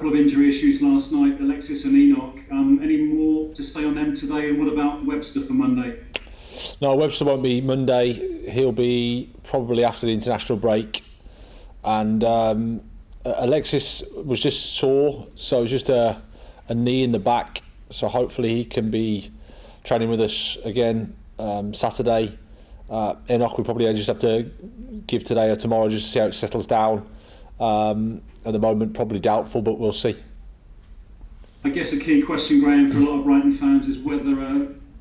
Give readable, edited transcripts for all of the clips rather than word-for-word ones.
couple of injury issues last night, Alexis and Enoch. Any more to say on them today? And what about Webster for Monday? No, Webster won't be Monday. He'll be probably after the international break. And Alexis was just sore, so it was just a knee in the back. So hopefully he can be training with us again Saturday. Enoch we probably just have to give today or tomorrow just to see how it settles down. At the moment, probably doubtful, but we'll see. I guess a key question, Graham, for a lot of Brighton fans is whether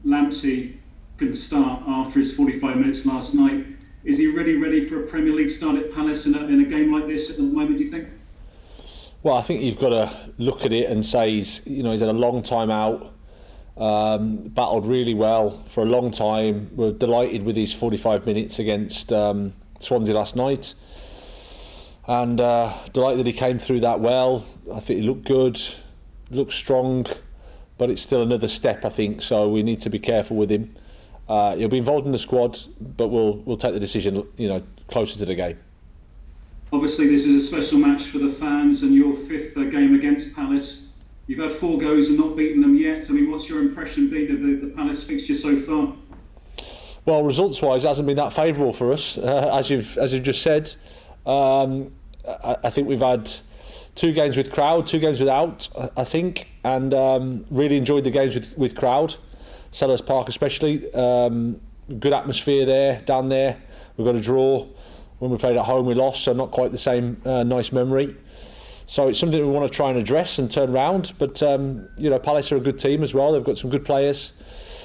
Lamptey can start after his 45 minutes last night. Is he ready for a Premier League start at Palace in a game like this at the moment, do you think? Well, I think you've got to look at it and say he's had a long time out, battled really well for a long time. We're delighted with his 45 minutes against Swansea last night. And delighted that he came through that well. I think he looked good, looked strong, but it's still another step, I think. So we need to be careful with him. He'll be involved in the squad, but we'll take the decision, closer to the game. Obviously, this is a special match for the fans, and your fifth game against Palace. You've had 4 goes and not beaten them yet. I mean, what's your impression been of the Palace fixture so far? Well, results-wise, it hasn't been that favourable for us, as you've just said. I think we've had 2 games with crowd, 2 games without, I think, and really enjoyed the games with crowd. Sellers Park especially, good atmosphere there, down there. We've got a draw. When we played at home we lost, so not quite the same nice memory. So it's something we want to try and address and turn around. But Palace are a good team as well. They've got some good players.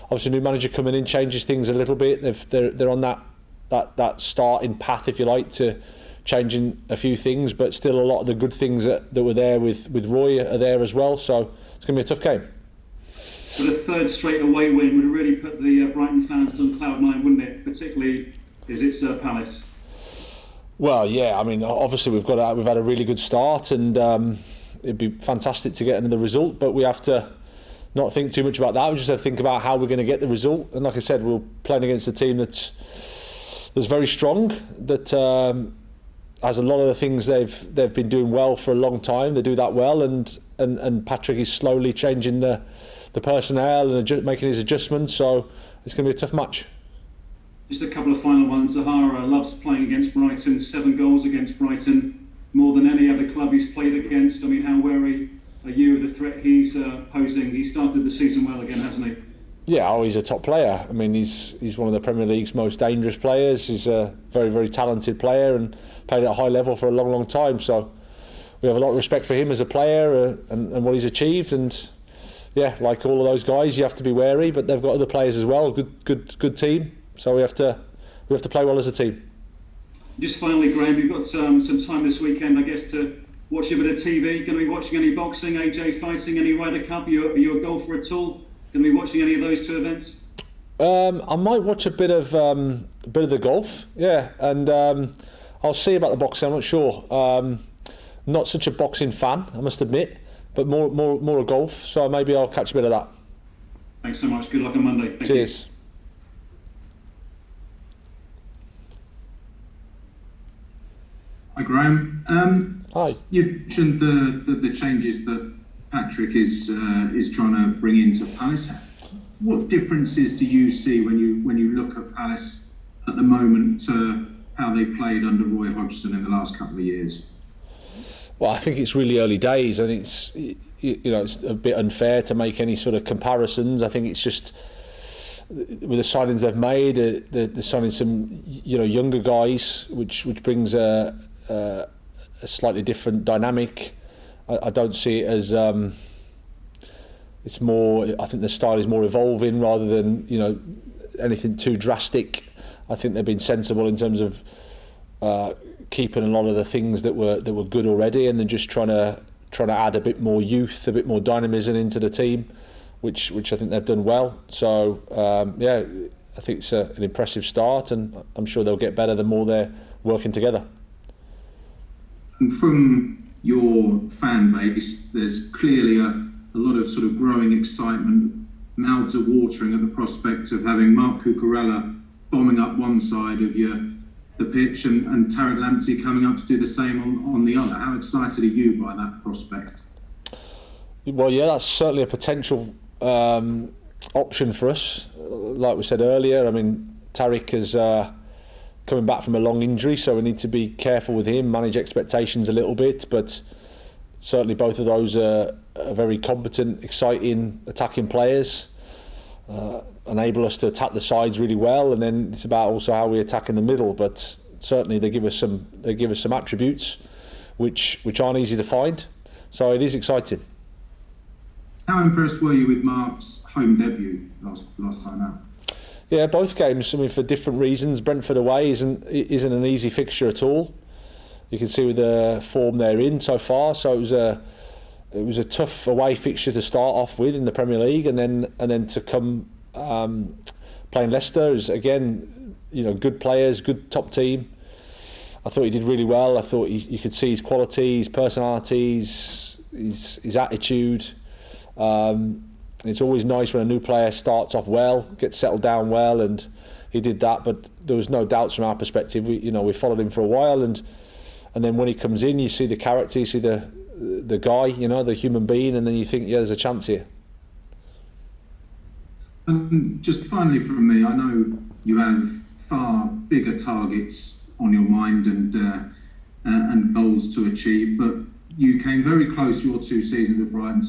Obviously, new manager coming in changes things a little bit. They're on that starting path, if you like, to changing a few things, but still a lot of the good things that were there with Roy are there as well. So it's going to be a tough game. But a third straight away win would really put the Brighton fans on cloud 9, wouldn't it? Particularly as it's Palace. Well, yeah. I mean, obviously we've had a really good start, and it'd be fantastic to get another result. But we have to not think too much about that. We just have to think about how we're going to get the result. And like I said, we're playing against a team that's very strong. That has a lot of the things they've been doing well for a long time. They do that well, and Patrick is slowly changing the personnel and making his adjustments. So it's going to be a tough match. Just a couple of final ones. Zahara loves playing against Brighton. 7 goals against Brighton, more than any other club he's played against. I mean, how wary are you of the threat he's posing? He started the season well again, hasn't he? Yeah, he's a top player. I mean, he's one of the Premier League's most dangerous players. He's a very, very talented player and played at a high level for a long, long time. So we have a lot of respect for him as a player and what he's achieved. And yeah, like all of those guys, you have to be wary. But they've got other players as well. Good team. So we have to play well as a team. Just finally, Graham, you've got some time this weekend, I guess, to watch a bit of TV. Going to be watching any boxing, AJ fighting, any Ryder Cup? Are you a golfer at all? Going to be watching any of those 2 events? I might watch a bit of the golf, yeah, and I'll see about the boxing. I'm not sure. Not such a boxing fan, I must admit, but more a golf. So maybe I'll catch a bit of that. Thanks so much. Good luck on Monday. Thank Cheers. You. Hi, Graham. Hi. You've mentioned the changes that Patrick is trying to bring into Palace. What differences do you see when you look at Palace at the moment to how they played under Roy Hodgson in the last couple of years? Well, I think it's really early days. I think it's a bit unfair to make any sort of comparisons. I think it's just with the signings they've made, they're signing some younger guys, which brings a slightly different dynamic. I don't see it as it's more. I think the style is more evolving rather than anything too drastic. I think they've been sensible in terms of keeping a lot of the things that were good already, and then just trying to add a bit more youth, a bit more dynamism into the team, which I think they've done well. So I think it's an impressive start, and I'm sure they'll get better the more they're working together. And from your fan base, there's clearly a lot of sort of growing excitement. Mouths are watering at the prospect of having Mark Cucurella bombing up one side of the pitch and Tariq Lamptey coming up to do the same on the other. How excited are you by that prospect? Well, yeah, that's certainly a potential option for us. Like we said earlier, I mean, Tariq is coming back from a long injury, so we need to be careful with him, manage expectations a little bit, but certainly both of those are very competent, exciting, attacking players. Enable us to attack the sides really well, and then it's about also how we attack in the middle. But certainly they give us some attributes which aren't easy to find. So it is exciting. How impressed were you with Mark's home debut last time out? Yeah, both games. I mean, for different reasons. Brentford away isn't an easy fixture at all. You can see with the form they're in so far. So it was a tough away fixture to start off with in the Premier League, and then to come playing Leicester is again, good players, good top team. I thought he did really well. I thought you could see his quality, his personality, his attitude. It's always nice when a new player starts off well, gets settled down well, and he did that. But there was no doubts from our perspective. We followed him for a while, and then when he comes in, you see the character, you see the guy, the human being, and then you think, yeah, there's a chance here. And just finally from me, I know you have far bigger targets on your mind and goals to achieve, but you came very close your 2 seasons at Brighton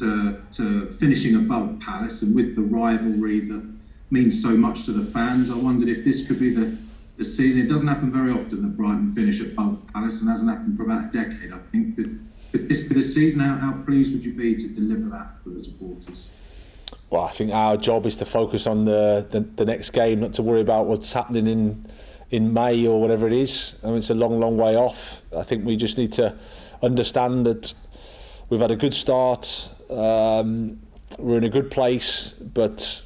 to finishing above Palace, and with the rivalry that means so much to the fans, I wondered if this could be the season. It doesn't happen very often that Brighton finish above Palace, and hasn't happened for about a decade, I think. But could this be the season? How pleased would you be to deliver that for the supporters? Well, I think our job is to focus on the next game, not to worry about what's happening in May or whatever it is. I mean, it's a long way off. I think we just need to understand that we've had a good start. We're in a good place, but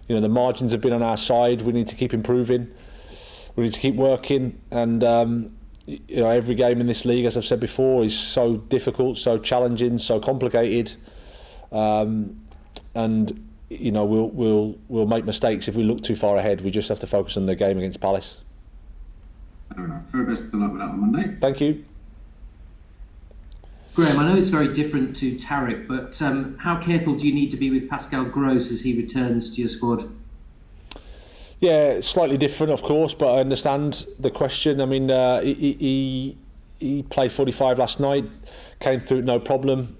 the margins have been on our side. We need to keep improving. We need to keep working, and every game in this league, as I've said before, is so difficult, so challenging, so complicated. And we'll make mistakes if we look too far ahead. We just have to focus on the game against Palace. Fair enough. Very best of luck with that on Monday. Thank you. Graham, I know it's very different to Tariq, but how careful do you need to be with Pascal Gross as he returns to your squad? Yeah, slightly different, of course, but I understand the question. I mean, he played 45 last night, came through no problem.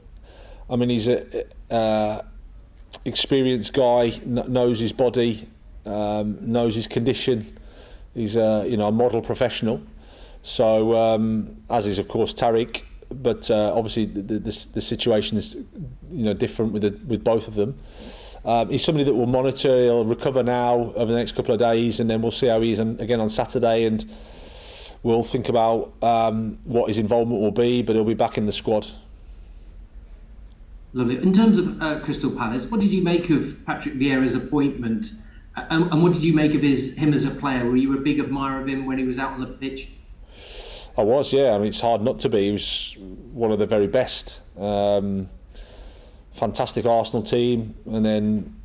I mean, he's a experienced guy, knows his body, knows his condition. He's a model professional. So as is of course Tariq, but obviously the situation is different with both of them. He's somebody that we'll monitor. He'll recover now over the next couple of days, and then we'll see how he is again on Saturday, and we'll think about what his involvement will be. But he'll be back in the squad. Lovely. In terms of Crystal Palace, what did you make of Patrick Vieira's appointment, and what did you make of him as a player? Were you a big admirer of him when he was out on the pitch? I was, yeah. I mean, it's hard not to be. He was one of the very best. Fantastic Arsenal team, and then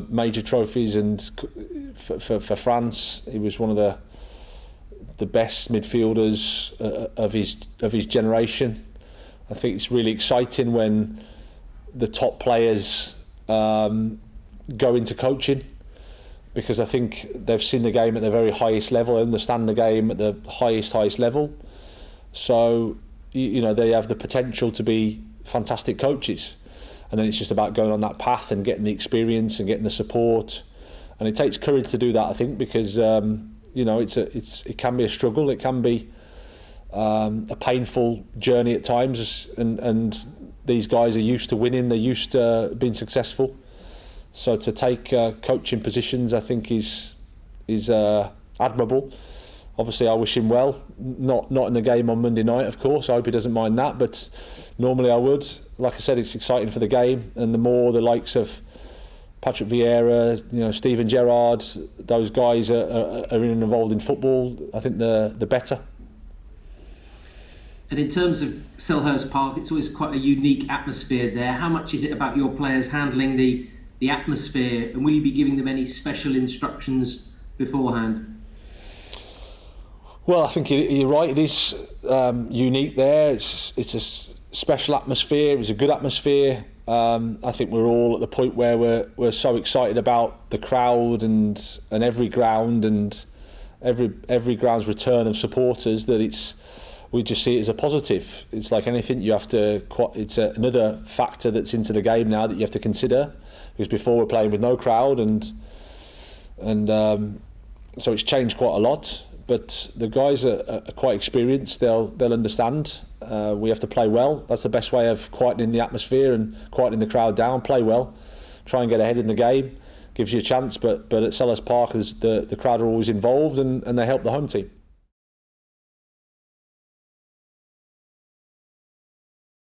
major trophies, and for France, he was one of the best midfielders of his generation. I think it's really exciting when the top players go into coaching, because I think they've seen the game at the very highest level, understand the game at the highest level. So they have the potential to be fantastic coaches, and then it's just about going on that path and getting the experience and getting the support. And it takes courage to do that, I think, because it can be a struggle, it can be a painful journey at times, and these guys are used to winning, they're used to being successful. So to take coaching positions, I think is admirable. Obviously, I wish him well. Not in the game on Monday night, of course. I hope he doesn't mind that, but normally I would. Like I said, it's exciting for the game, and the more the likes of Patrick Vieira, Steven Gerrard, those guys are involved in football, I think the better. And in terms of Selhurst Park, it's always quite a unique atmosphere there. How much is it about your players handling the atmosphere, and will you be giving them any special instructions beforehand? Well, I think you're right. It is unique there. It's a special atmosphere. It's a good atmosphere. I think we're all at the point where we're so excited about the crowd and every ground and every ground's return of supporters that we just see it as a positive. It's like anything, it's another factor that's into the game now that you have to consider, because before we're playing with no crowd and so it's changed quite a lot. But the guys are quite experienced. They'll understand. We have to play well. That's the best way of quietening the atmosphere and quietening the crowd down. Play well, try and get ahead in the game. Gives you a chance. But at Selhurst Park, the crowd are always involved and they help the home team.